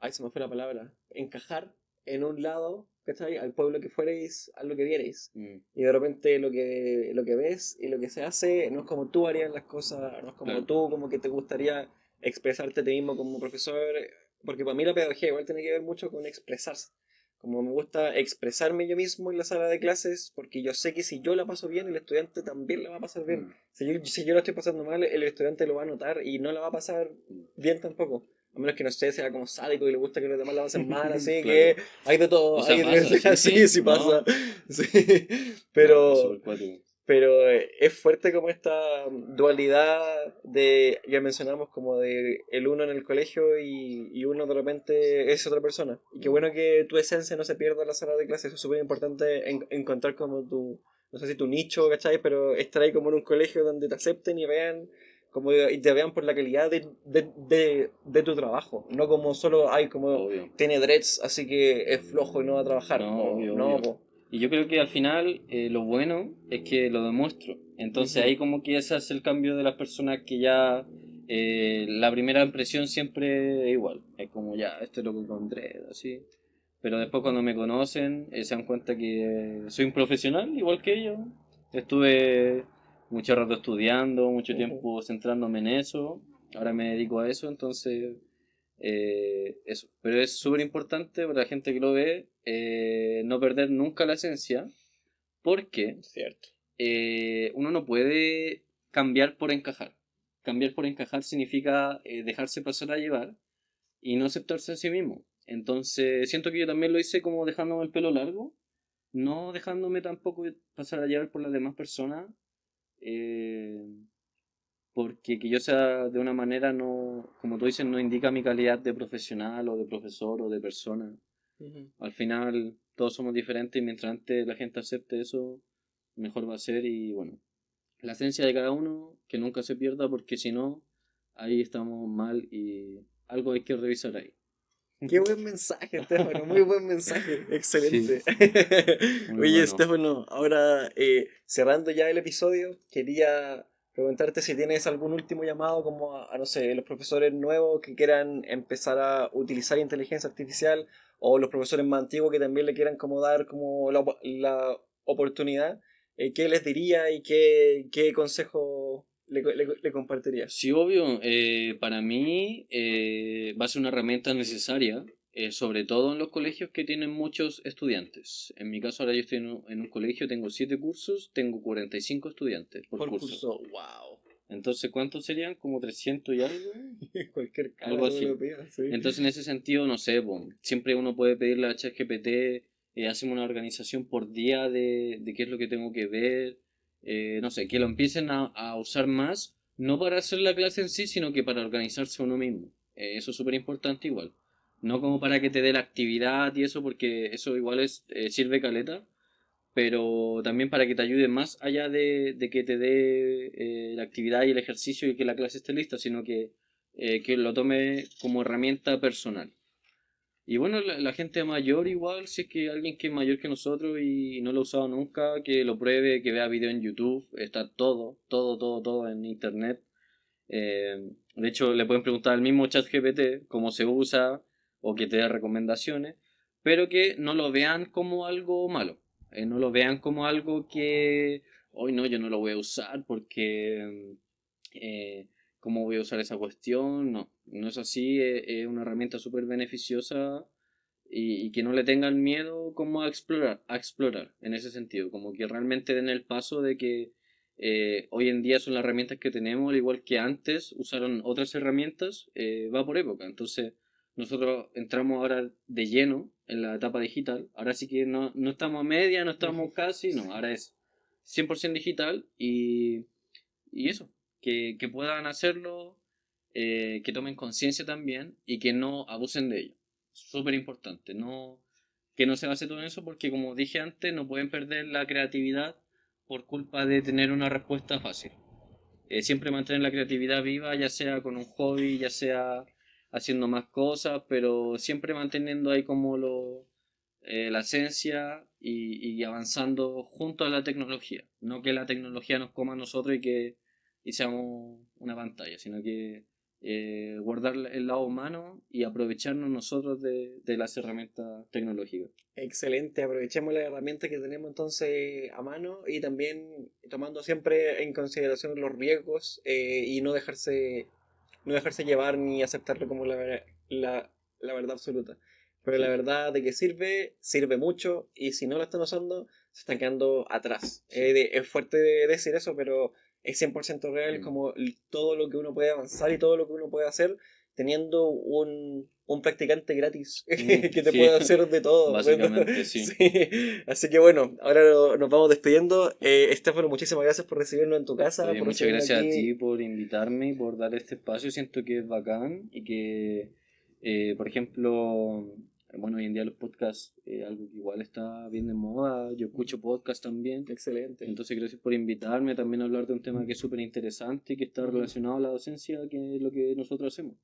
ay, se me fue la palabra, encajar en un lado, ¿cachai? Al pueblo que fuerais, a lo que vierais. mm, Y de repente lo que ves y lo que se hace no es como tú harías las cosas, no es como claro. tú, como que te gustaría expresarte a ti mismo como profesor, porque para mí la pedagogía igual tiene que ver mucho con expresarse. Como me gusta expresarme yo mismo en la sala de clases, porque yo sé que si yo la paso bien, el estudiante también la va a pasar bien. Mm, Si yo la estoy pasando mal, el estudiante lo va a notar y no la va a pasar mm. bien tampoco. A menos que no sé, sea como sádico y le gusta que los demás la pasen mal, así que Claro. hay de O todo, hay sea, de pasa, diversidad, sí, sí, sí. sí pasa. No, Sí. no, es Pero, súper cuático. pero es fuerte como esta dualidad de, ya mencionamos, como de el uno en el colegio y uno de repente es otra persona. Y qué Mm, bueno que tu esencia no se pierda en la sala de clases, eso es súper importante encontrar como no sé si tu nicho, ¿cachai? Pero estar ahí como en un colegio donde te acepten y vean, como, y te vean por la calidad de tu trabajo, no como solo, ay, como Obvio. tiene dreads, así que es flojo y no va a trabajar. No, O, obvio, no, obvio. po. Y yo creo que al final lo bueno es que lo demuestro. Entonces Ujú. ahí como que ese es el cambio de las personas que ya la primera impresión siempre es igual. Es como ya, esto es lo que encontré, así. Pero después cuando me conocen se dan cuenta que soy un profesional igual que ellos. Estuve mucho rato estudiando, mucho Ujú. tiempo centrándome en eso. Ahora me dedico a eso, entonces eso. Pero es súper importante para la gente que lo ve no perder nunca la esencia porque Cierto. uno no puede cambiar por encajar. Cambiar por encajar significa dejarse pasar a llevar y no aceptarse a sí mismo. Entonces, siento que yo también lo hice como dejándome el pelo largo, no dejándome tampoco pasar a llevar por las demás personas, eh, porque que yo sea de una manera no, como tú dices, no indica mi calidad de profesional o de profesor o de persona. Ujú. Al final, todos somos diferentes y mientras antes la gente acepte eso, mejor va a ser y bueno, la esencia de cada uno, que nunca se pierda porque si no, ahí estamos mal y algo hay que revisar ahí. Qué buen mensaje, Estefano, muy buen mensaje, Sí, excelente. muy Oye, bueno. Estefano, ahora cerrando ya el episodio, quería preguntarte si tienes algún último llamado como no sé, los profesores nuevos que quieran empezar a utilizar inteligencia artificial o los profesores más antiguos que también le quieran como dar como la oportunidad, ¿qué les diría y qué consejo le compartirías? Sí, obvio, para mí va a ser una herramienta necesaria, sobre todo en los colegios que tienen muchos estudiantes. En mi caso, ahora yo estoy en un colegio, tengo 7 cursos, tengo 45 estudiantes por Por curso. curso, wow. Entonces, ¿cuántos serían? Como 300 y algo, Cualquier cama algo todos así. los días, sí. Entonces, en ese sentido, no sé, po, siempre uno puede pedirle a ChatGPT, hacemos una organización por día de qué es lo que tengo que ver, no sé, que lo empiecen a usar más, no para hacer la clase en sí, sino que para organizarse uno mismo. Eso es súper importante igual. No como para que te dé la actividad y eso, porque eso igual sirve caleta, pero también para que te ayude más allá de que te dé la actividad y el ejercicio y que la clase esté lista, sino que lo tome como herramienta personal. Y bueno, la gente mayor igual, si es que alguien que es mayor que nosotros y no lo ha usado nunca, que lo pruebe, que vea video en YouTube, está todo, todo, todo, todo en internet. De hecho, le pueden preguntar al mismo ChatGPT cómo se usa o que te dé recomendaciones, pero que no lo vean como algo malo. No lo vean como algo que, hoy no, yo no lo voy a usar porque, ¿cómo voy a usar esa cuestión? No, no es así, es una herramienta súper beneficiosa y que no le tengan miedo como a explorar en ese sentido, como que realmente den el paso de que hoy en día son las herramientas que tenemos, al igual que antes usaron otras herramientas, va por época. Entonces, nosotros entramos ahora de lleno en la etapa digital. Ahora sí que no estamos a media, no estamos casi, no, ahora es 100% digital y eso, que puedan hacerlo, que tomen conciencia también y que no abusen de ello. Súper importante, que no se base todo en eso porque como dije antes, no pueden perder la creatividad por culpa de tener una respuesta fácil. Siempre mantener la creatividad viva, ya sea con un hobby, ya sea haciendo más cosas, pero siempre manteniendo ahí como la esencia y avanzando junto a la tecnología. No que la tecnología nos coma a nosotros y seamos una pantalla, sino que guardar el lado humano y aprovecharnos nosotros de las herramientas tecnológicas. Excelente, aprovechemos la herramienta que tenemos entonces a mano y también tomando siempre en consideración los riesgos y no dejarse llevar ni aceptarlo como la verdad absoluta. Pero la Sí, verdad de que sirve, sirve mucho y si no la están usando, se están quedando atrás. sí. Es fuerte decir eso, pero es 100% real Mm. como todo lo que uno puede avanzar y todo lo que uno puede hacer teniendo un practicante gratis que te Sí, puede hacer de todo. básicamente sí. Sí. Así que bueno, ahora nos vamos despidiendo. Estefano, muchísimas gracias por recibirnos en tu casa, Oye, por muchas recibirnos gracias a aquí. ti por invitarme y por dar este espacio. Siento que es bacán y que, por ejemplo, bueno, hoy en día los podcasts, algo que igual está bien de moda, yo escucho podcasts también. Excelente. Entonces, gracias por invitarme también a hablar de un tema que es súper interesante y que está relacionado a la docencia, que es lo que nosotros hacemos.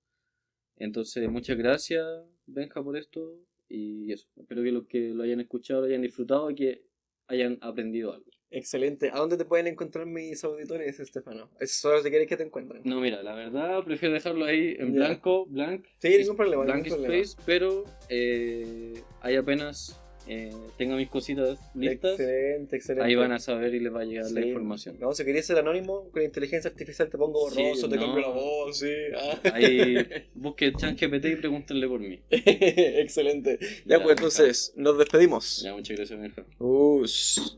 Entonces, muchas gracias, Benja, por esto. Y eso, espero que los que lo hayan escuchado lo hayan disfrutado y que hayan aprendido algo. Excelente. ¿A dónde te pueden encontrar mis auditores, Estefano? Es solo si quieres que te encuentren. No, mira, la verdad prefiero dejarlo ahí en Ya. blanco, Sí, ningún problema, blank ningún problema. space, pero ahí apenas tenga mis cositas listas, Excelente, excelente. ahí van a saber y les va a llegar la Sí. información. No, si querías ser anónimo, con inteligencia artificial te pongo Sí, borroso, te no. cambio la voz, sí. Ah. Ahí busquen ChatGPT y pregúntenle por mí. Excelente. Ya, Ya, pues entonces, nos despedimos. Ya, muchas gracias, Benja. Us.